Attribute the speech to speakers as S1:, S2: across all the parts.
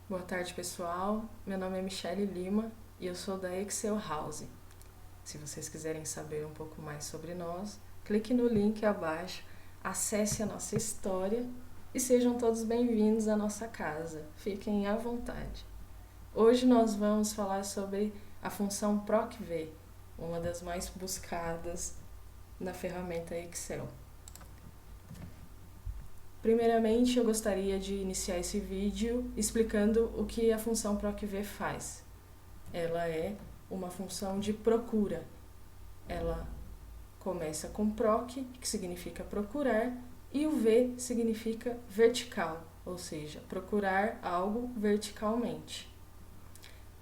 S1: Boa tarde, pessoal. Meu nome é Michele Lima e eu sou da Excel House. Se vocês quiserem saber um pouco mais sobre nós, clique no link abaixo, acesse a nossa história e sejam todos bem-vindos à nossa casa. Fiquem à vontade. Hoje nós vamos falar sobre a função PROC-V, uma das mais buscadas na ferramenta Excel. Primeiramente, eu gostaria de iniciar esse vídeo explicando o que a função PROC-V faz. Ela é uma função de procura. Ela começa com PROC, que significa procurar, e o V significa vertical, ou seja, procurar algo verticalmente.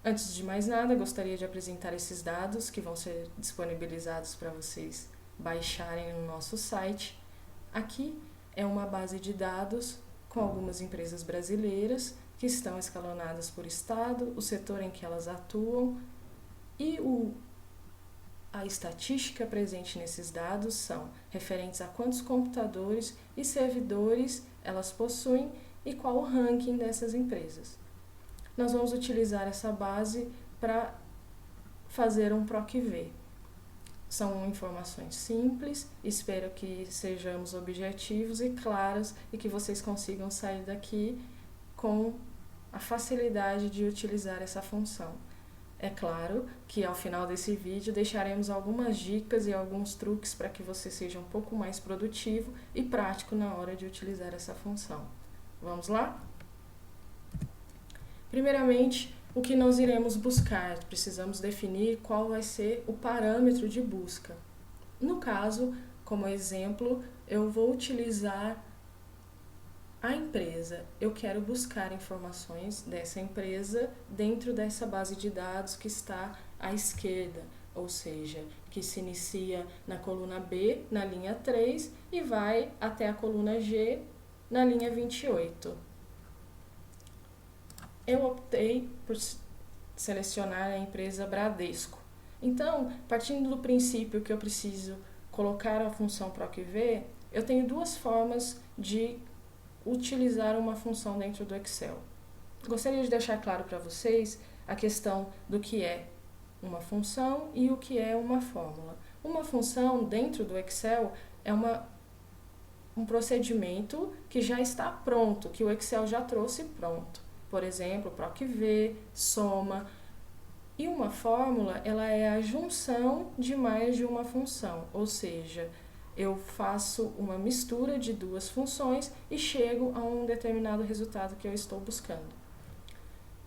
S1: Antes de mais nada, gostaria de apresentar esses dados que vão ser disponibilizados para vocês baixarem no nosso site. Aqui é uma base de dados com algumas empresas brasileiras que estão escalonadas por estado, o setor em que elas atuam e a estatística presente nesses dados são referentes a quantos computadores e servidores elas possuem e qual o ranking dessas empresas. Nós vamos utilizar essa base para fazer um PROC-V. São informações simples, espero que sejamos objetivos e claros e que vocês consigam sair daqui com a facilidade de utilizar essa função. É claro que ao final desse vídeo deixaremos algumas dicas e alguns truques para que você seja um pouco mais produtivo e prático na hora de utilizar essa função. Vamos lá? Primeiramente, o que nós iremos buscar? Precisamos definir qual vai ser o parâmetro de busca. No caso, como exemplo, eu vou utilizar a empresa. Eu quero buscar informações dessa empresa dentro dessa base de dados que está à esquerda, ou seja, que se inicia na coluna B, na linha 3, e vai até a coluna G, na linha 28. Eu optei por selecionar a empresa Bradesco. Então, partindo do princípio que eu preciso colocar a função PROC-V, eu tenho duas formas de utilizar uma função dentro do Excel. Gostaria de deixar claro para vocês a questão do que é uma função e o que é uma fórmula. Uma função dentro do Excel é um procedimento que já está pronto, que o Excel já trouxe pronto. Por exemplo, PROC-V, soma. E uma fórmula, ela é a junção de mais de uma função, ou seja, eu faço uma mistura de duas funções e chego a um determinado resultado que eu estou buscando.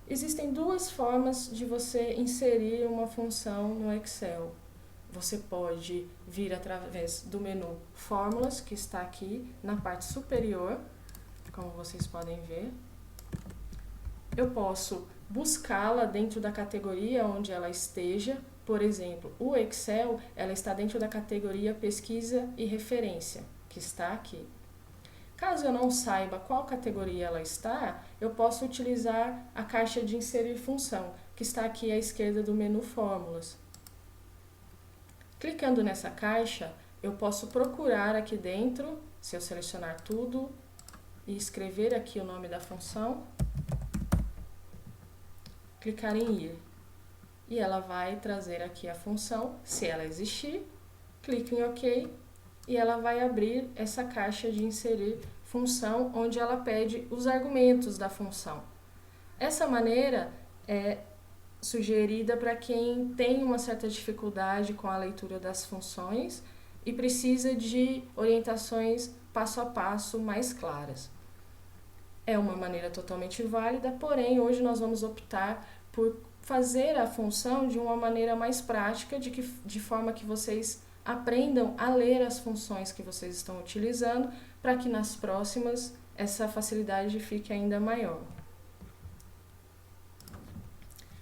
S1: Existem duas formas de você inserir uma função no Excel. Você pode vir através do menu Fórmulas, que está aqui na parte superior, como vocês podem ver. Eu posso buscá-la dentro da categoria onde ela esteja. Por exemplo, o Excel, ela está dentro da categoria Pesquisa e Referência, que está aqui. Caso eu não saiba qual categoria ela está, eu posso utilizar a caixa de inserir função, que está aqui à esquerda do menu Fórmulas. Clicando nessa caixa, eu posso procurar aqui dentro, se eu selecionar tudo e escrever aqui o nome da função, clicar em ir. E ela vai trazer aqui a função, se ela existir, clique em OK e ela vai abrir essa caixa de inserir função, onde ela pede os argumentos da função. Essa maneira é sugerida para quem tem uma certa dificuldade com a leitura das funções e precisa de orientações passo a passo mais claras. É uma maneira totalmente válida, porém hoje nós vamos optar por fazer a função de uma maneira mais prática, de forma que vocês aprendam a ler as funções que vocês estão utilizando, para que nas próximas essa facilidade fique ainda maior.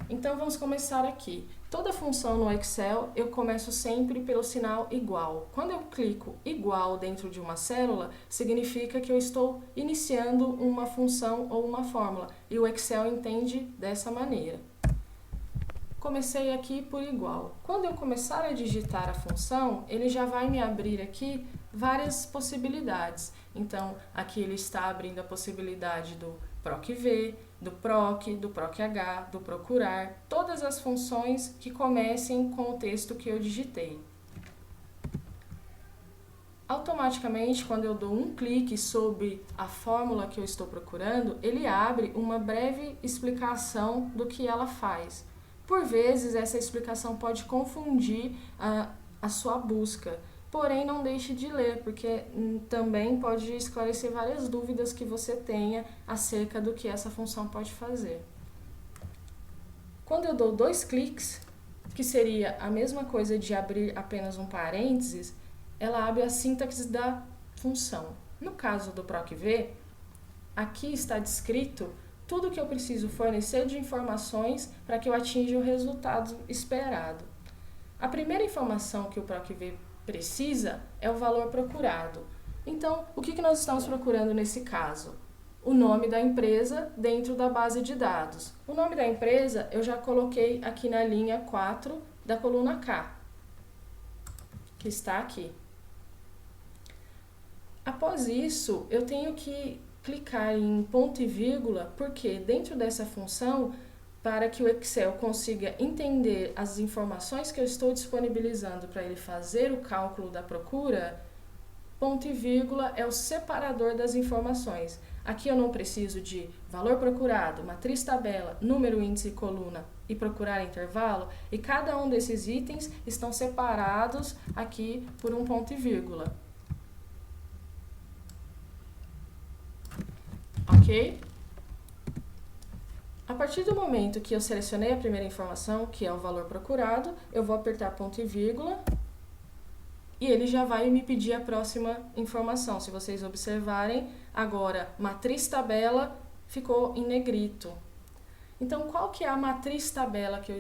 S1: Então vamos começar aqui. Toda função no Excel eu começo sempre pelo sinal igual. Quando eu clico igual dentro de uma célula, significa que eu estou iniciando uma função ou uma fórmula, e o Excel entende dessa maneira. Comecei aqui por igual. Quando eu começar a digitar a função, ele já vai me abrir aqui várias possibilidades. Então, aqui ele está abrindo a possibilidade do PROC-V, do PROC, do PROC-H, do procurar, todas as funções que comecem com o texto que eu digitei. Automaticamente, quando eu dou um clique sobre a fórmula que eu estou procurando, ele abre uma breve explicação do que ela faz. Por vezes, essa explicação pode confundir a sua busca, porém não deixe de ler, porque também pode esclarecer várias dúvidas que você tenha acerca do que essa função pode fazer. Quando eu dou 2 cliques, que seria a mesma coisa de abrir apenas um parênteses, ela abre a sintaxe da função. No caso do PROC-V, aqui está descrito tudo o que eu preciso fornecer de informações para que eu atinja o resultado esperado. A primeira informação que o PROC-V precisa é o valor procurado. Então, o que nós estamos procurando nesse caso? O nome da empresa dentro da base de dados. O nome da empresa eu já coloquei aqui na linha 4 da coluna K, que está aqui. Após isso, eu tenho que clicar em ponto e vírgula, porque dentro dessa função, para que o Excel consiga entender as informações que eu estou disponibilizando para ele fazer o cálculo da procura, ponto e vírgula é o separador das informações. Aqui eu não preciso de valor procurado, matriz tabela, número, índice e coluna e procurar intervalo, e cada um desses itens estão separados aqui por um ponto e vírgula. Ok? A partir do momento que eu selecionei a primeira informação, que é o valor procurado, eu vou apertar ponto e vírgula e ele já vai me pedir a próxima informação. Se vocês observarem, agora matriz tabela ficou em negrito. Então, qual que é a matriz tabela que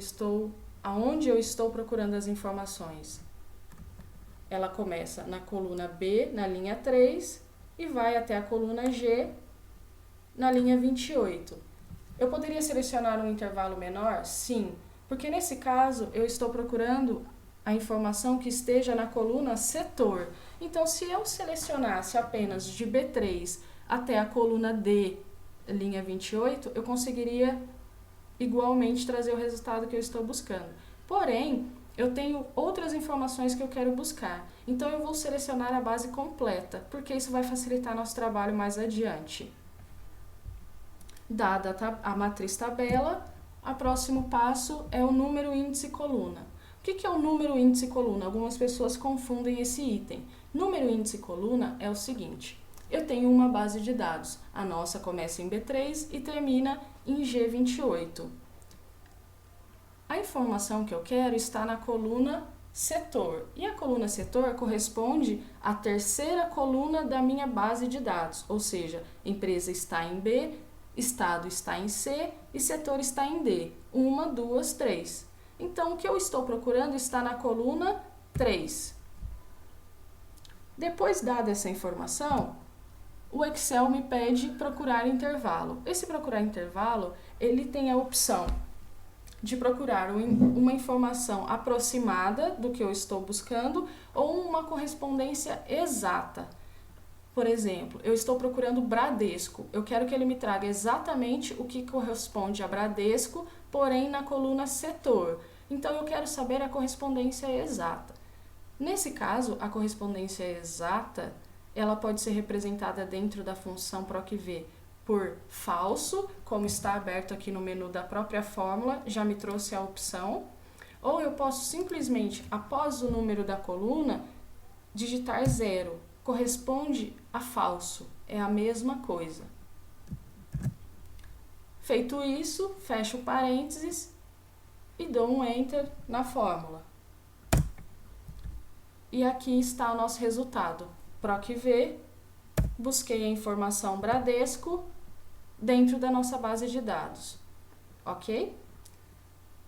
S1: aonde eu estou procurando as informações? Ela começa na coluna B, na linha 3, e vai até a coluna G, na linha 28. Eu poderia selecionar um intervalo menor? Sim, porque nesse caso eu estou procurando a informação que esteja na coluna setor. Então, se eu selecionasse apenas de B3 até a coluna D, linha 28, eu conseguiria igualmente trazer o resultado que eu estou buscando. Porém, eu tenho outras informações que eu quero buscar. Então, eu vou selecionar a base completa, porque isso vai facilitar nosso trabalho mais adiante. Dada a matriz tabela, o próximo passo é o número, índice e coluna. O que é o número, índice e coluna? Algumas pessoas confundem esse item. Número, índice e coluna é o seguinte: eu tenho uma base de dados. A nossa começa em B3 e termina em G28. A informação que eu quero está na coluna setor. E a coluna setor corresponde à terceira coluna da minha base de dados. Ou seja, empresa está em B, estado está em C e setor está em D. 1, 2, 3. Então, o que eu estou procurando está na coluna 3. Depois dada essa informação, o Excel me pede procurar intervalo. Esse procurar intervalo, ele tem a opção de procurar uma informação aproximada do que eu estou buscando ou uma correspondência exata. Por exemplo, eu estou procurando Bradesco. Eu quero que ele me traga exatamente o que corresponde a Bradesco, porém na coluna setor. Então, eu quero saber a correspondência exata. Nesse caso, a correspondência exata, ela pode ser representada dentro da função PROC-V por falso, como está aberto aqui no menu da própria fórmula, já me trouxe a opção. Ou eu posso simplesmente, após o número da coluna, digitar 0. Corresponde a falso, é a mesma coisa. Feito isso, fecho parênteses e dou um Enter na fórmula. E aqui está o nosso resultado. PROC-V, busquei a informação Bradesco dentro da nossa base de dados. Ok?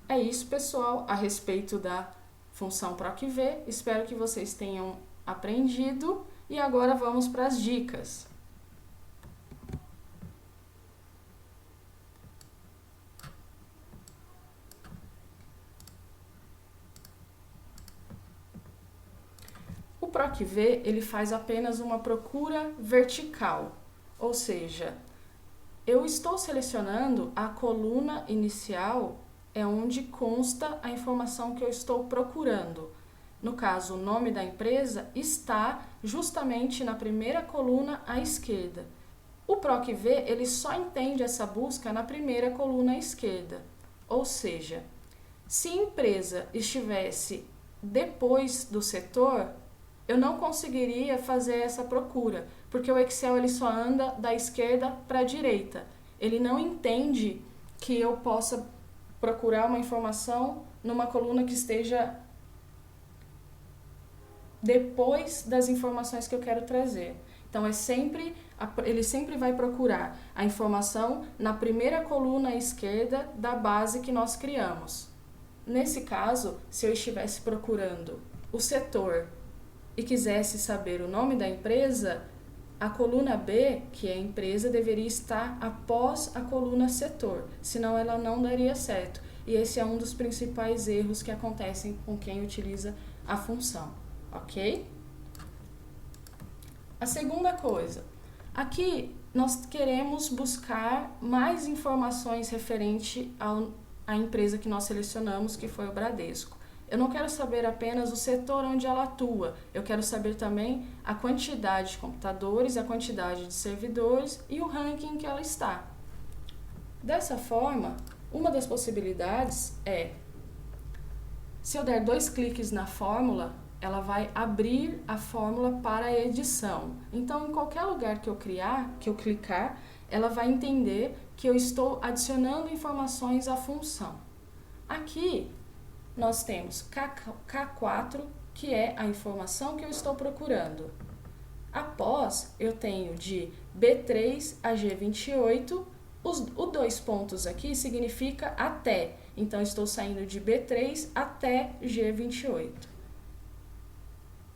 S1: É isso, pessoal, a respeito da função PROC-V. Espero que vocês tenham aprendido. E agora vamos para as dicas. O PROC-V, ele faz apenas uma procura vertical, ou seja, eu estou selecionando a coluna inicial, é onde consta a informação que eu estou procurando. No caso, o nome da empresa está justamente na primeira coluna à esquerda. O PROC-V, ele só entende essa busca na primeira coluna à esquerda. Ou seja, se a empresa estivesse depois do setor, eu não conseguiria fazer essa procura, porque o Excel ele só anda da esquerda para a direita. Ele não entende que eu possa procurar uma informação numa coluna que esteja depois das informações que eu quero trazer. Então, ele sempre vai procurar a informação na primeira coluna à esquerda da base que nós criamos. Nesse caso, se eu estivesse procurando o setor e quisesse saber o nome da empresa, a coluna B, que é a empresa, deveria estar após a coluna setor, senão ela não daria certo. E esse é um dos principais erros que acontecem com quem utiliza a função, ok? A segunda coisa, aqui nós queremos buscar mais informações referente à empresa que nós selecionamos, que foi o Bradesco. Eu não quero saber apenas o setor onde ela atua, eu quero saber também a quantidade de computadores, a quantidade de servidores e o ranking que ela está. Dessa forma, uma das possibilidades é, se eu der 2 cliques na fórmula, ela vai abrir a fórmula para a edição. Então, em qualquer lugar que eu clicar, ela vai entender que eu estou adicionando informações à função. Aqui, nós temos K4, que é a informação que eu estou procurando. Após, eu tenho de B3 a G28, o 2 pontos aqui significa até. Então, estou saindo de B3 até G28.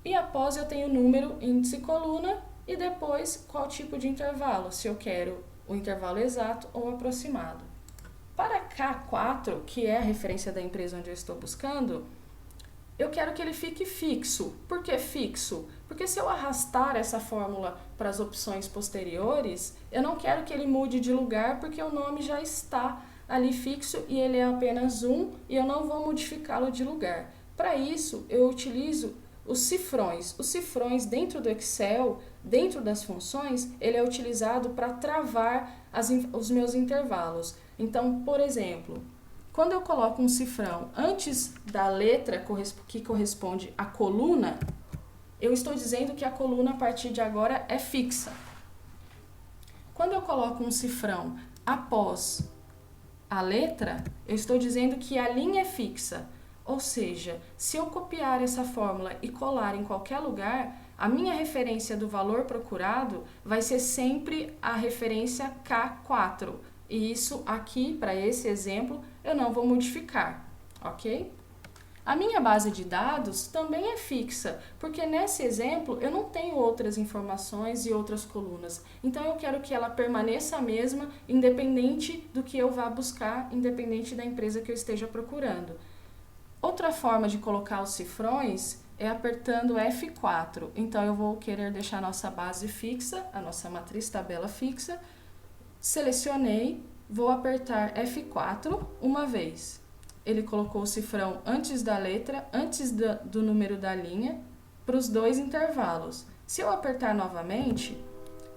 S1: E após, eu tenho número, índice e coluna, e depois qual tipo de intervalo, se eu quero o intervalo exato ou aproximado. Para K4, que é a referência da empresa onde eu estou buscando, eu quero que ele fique fixo. Por que fixo? Porque se eu arrastar essa fórmula para as opções posteriores, eu não quero que ele mude de lugar, porque o nome já está ali fixo e ele é apenas um e eu não vou modificá-lo de lugar. Para isso, eu utilizo os cifrões. Os cifrões dentro do Excel, dentro das funções, ele é utilizado para travar os meus intervalos. Então, por exemplo, quando eu coloco um cifrão antes da letra que corresponde à coluna, eu estou dizendo que a coluna a partir de agora é fixa. Quando eu coloco um cifrão após a letra, eu estou dizendo que a linha é fixa. Ou seja, se eu copiar essa fórmula e colar em qualquer lugar, a minha referência do valor procurado vai ser sempre a referência K4. E isso aqui, para esse exemplo, eu não vou modificar, ok? A minha base de dados também é fixa, porque nesse exemplo eu não tenho outras informações e outras colunas. Então eu quero que ela permaneça a mesma, independente do que eu vá buscar, independente da empresa que eu esteja procurando. Outra forma de colocar os cifrões é apertando F4. Então eu vou querer deixar a nossa base fixa, a nossa matriz tabela fixa. Selecionei, vou apertar F4 uma vez. Ele colocou o cifrão antes da letra, antes do número da linha, para os 2 intervalos. Se eu apertar novamente,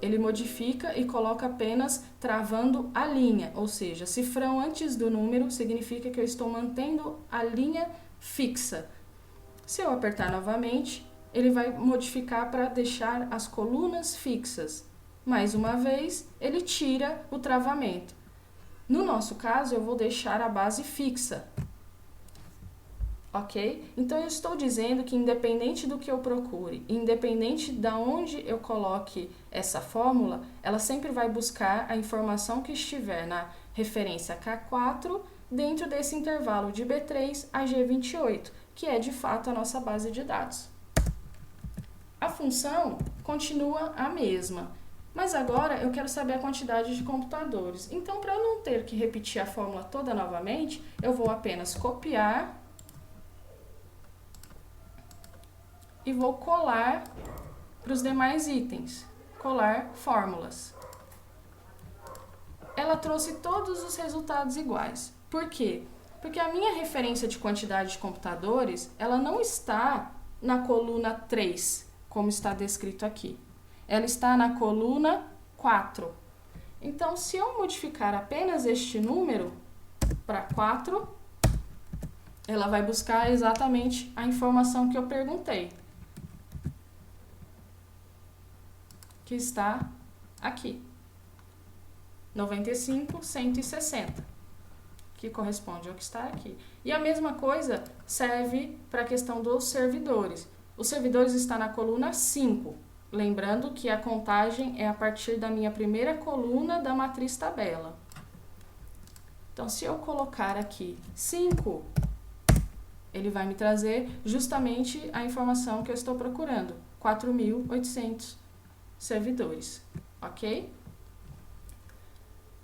S1: ele modifica e coloca apenas travando a linha, ou seja, cifrão antes do número significa que eu estou mantendo a linha fixa. Se eu apertar novamente, ele vai modificar para deixar as colunas fixas. Mais uma vez, ele tira o travamento. No nosso caso, eu vou deixar a base fixa. Ok? Então, eu estou dizendo que independente do que eu procure, independente de onde eu coloque essa fórmula, ela sempre vai buscar a informação que estiver na referência K4 dentro desse intervalo de B3 a G28, que é de fato a nossa base de dados. A função continua a mesma. Mas agora eu quero saber a quantidade de computadores. Então, para eu não ter que repetir a fórmula toda novamente, eu vou apenas copiar e vou colar para os demais itens. Colar fórmulas. Ela trouxe todos os resultados iguais. Por quê? Porque a minha referência de quantidade de computadores, ela não está na coluna 3, como está descrito aqui. Ela está na coluna 4. Então, se eu modificar apenas este número para 4, ela vai buscar exatamente a informação que eu perguntei, que está aqui. 95, 160, que corresponde ao que está aqui. E a mesma coisa serve para a questão dos servidores. Os servidores estão na coluna 5. Lembrando que a contagem é a partir da minha primeira coluna da matriz tabela. Então, se eu colocar aqui 5, ele vai me trazer justamente a informação que eu estou procurando. 4.800 servidores, ok?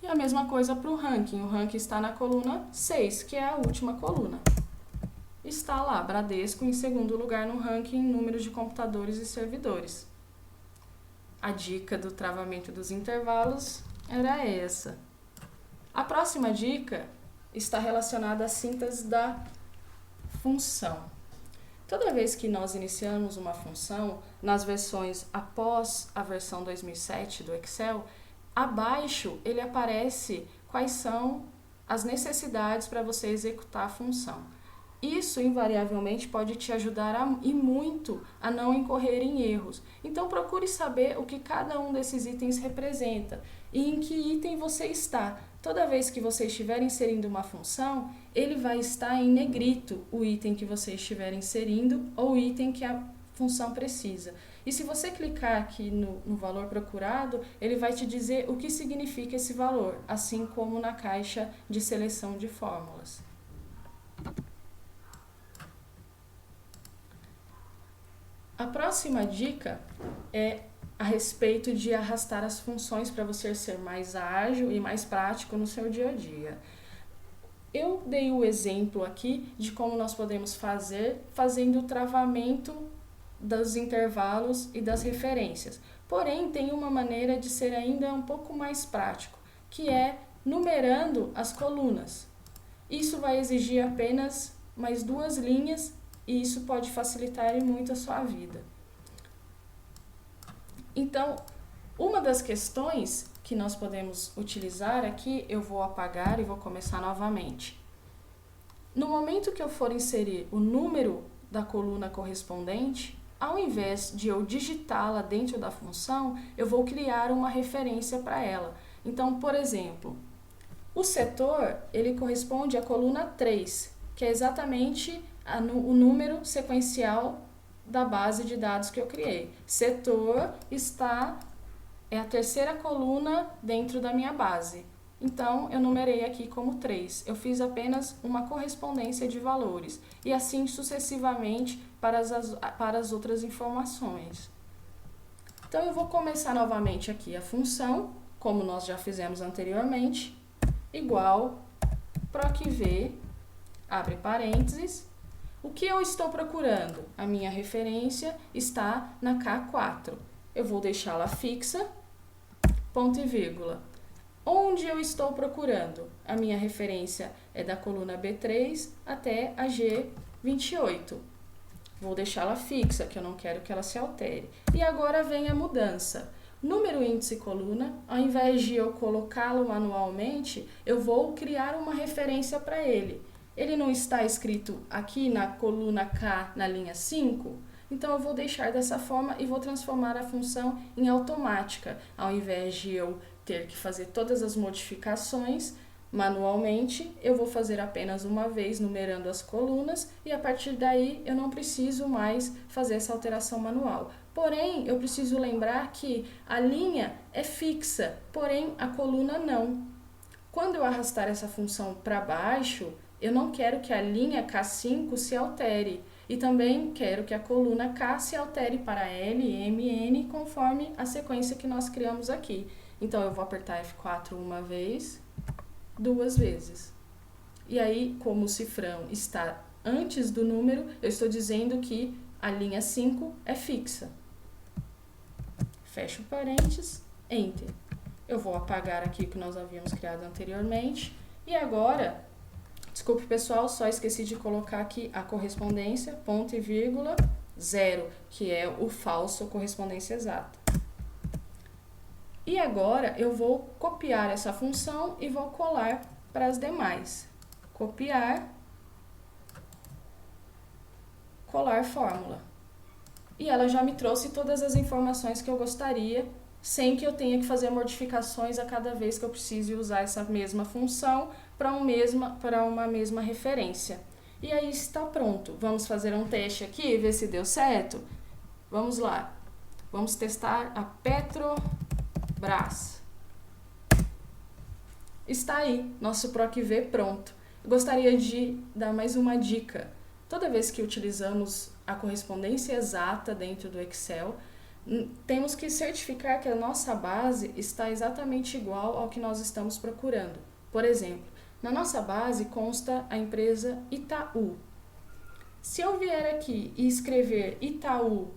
S1: E a mesma coisa para o ranking. O ranking está na coluna 6, que é a última coluna. Está lá, Bradesco em segundo lugar no ranking, número de computadores e servidores. A dica do travamento dos intervalos era essa. A próxima dica está relacionada à síntese da função. Toda vez que nós iniciamos uma função, nas versões após a versão 2007 do Excel, abaixo ele aparece quais são as necessidades para você executar a função. Isso, invariavelmente, pode te ajudar e muito a não incorrer em erros. Então, procure saber o que cada um desses itens representa e em que item você está. Toda vez que você estiver inserindo uma função, ele vai estar em negrito o item que você estiver inserindo ou o item que a função precisa. E se você clicar aqui no valor procurado, ele vai te dizer o que significa esse valor, assim como na caixa de seleção de fórmulas. A próxima dica é a respeito de arrastar as funções para você ser mais ágil e mais prático no seu dia a dia. Eu dei o exemplo aqui de como nós podemos fazer fazendo o travamento dos intervalos e das referências. Porém, tem uma maneira de ser ainda um pouco mais prático, que é numerando as colunas. Isso vai exigir apenas mais 2 linhas e isso pode facilitar muito a sua vida. Então, uma das questões que nós podemos utilizar aqui, eu vou apagar e vou começar novamente. No momento que eu for inserir o número da coluna correspondente, ao invés de eu digitá-la dentro da função, eu vou criar uma referência para ela. Então, por exemplo, o setor, ele corresponde à coluna 3, que é exatamente o número sequencial da base de dados que eu criei. Setor é a terceira coluna dentro da minha base. Então, eu numerei aqui como 3. Eu fiz apenas uma correspondência de valores. E assim sucessivamente para as outras informações. Então, eu vou começar novamente aqui a função, como nós já fizemos anteriormente, igual procv, abre parênteses. O que eu estou procurando? A minha referência está na K4. Eu vou deixá-la fixa, ponto e vírgula. Onde eu estou procurando? A minha referência é da coluna B3 até a G28. Vou deixá-la fixa, que eu não quero que ela se altere. E agora vem a mudança. Número, índice e coluna, ao invés de eu colocá-lo manualmente, eu vou criar uma referência para ele. Ele não está escrito aqui na coluna K, na linha 5? Então, eu vou deixar dessa forma e vou transformar a função em automática, ao invés de eu ter que fazer todas as modificações manualmente, eu vou fazer apenas uma vez numerando as colunas e a partir daí eu não preciso mais fazer essa alteração manual. Porém, eu preciso lembrar que a linha é fixa, porém a coluna não. Quando eu arrastar essa função para baixo, eu não quero que a linha K5 se altere e também quero que a coluna K se altere para L, M, N, conforme a sequência que nós criamos aqui. Então, eu vou apertar F4 uma vez, 2 vezes. E aí, como o cifrão está antes do número, eu estou dizendo que A linha 5 é fixa. Fecho parênteses, Enter. Eu vou apagar aqui o que nós havíamos criado anteriormente. E agora, desculpe pessoal, só esqueci de colocar aqui a correspondência, ponto e vírgula, 0, que é o falso correspondência exata. E agora eu vou copiar essa função e vou colar para as demais. Copiar, colar fórmula. E ela já me trouxe todas as informações que eu gostaria, sem que eu tenha que fazer modificações a cada vez que eu precise usar essa mesma função para uma mesma referência. E aí está pronto. Vamos fazer um teste aqui e ver se deu certo? Vamos lá. Vamos testar a Petrobras. Está aí, nosso PROC-V pronto. Eu gostaria de dar mais uma dica. Toda vez que utilizamos a correspondência exata dentro do Excel, temos que certificar que a nossa base está exatamente igual ao que nós estamos procurando. Por exemplo, na nossa base consta a empresa Itaú. Se eu vier aqui e escrever Itaú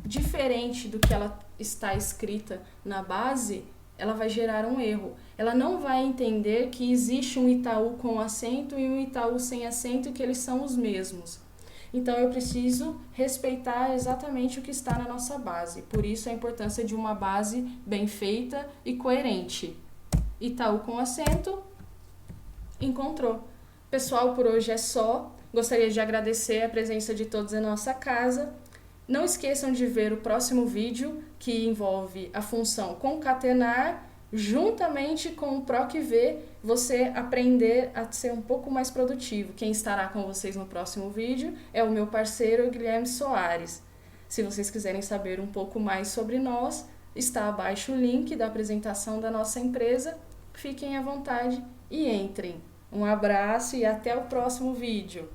S1: diferente do que ela está escrita na base, ela vai gerar um erro. Ela não vai entender que existe um Itaú com acento e um Itaú sem acento e que eles são os mesmos. Então, eu preciso respeitar exatamente o que está na nossa base. Por isso, a importância de uma base bem feita e coerente. Itaú com acento, encontrou. Pessoal, por hoje é só. Gostaria de agradecer a presença de todos em nossa casa. Não esqueçam de ver o próximo vídeo, que envolve a função concatenar, juntamente com o PROC-V, você aprender a ser um pouco mais produtivo. Quem estará com vocês no próximo vídeo é o meu parceiro Guilherme Soares. Se vocês quiserem saber um pouco mais sobre nós, está abaixo o link da apresentação da nossa empresa. Fiquem à vontade e entrem. Um abraço e até o próximo vídeo.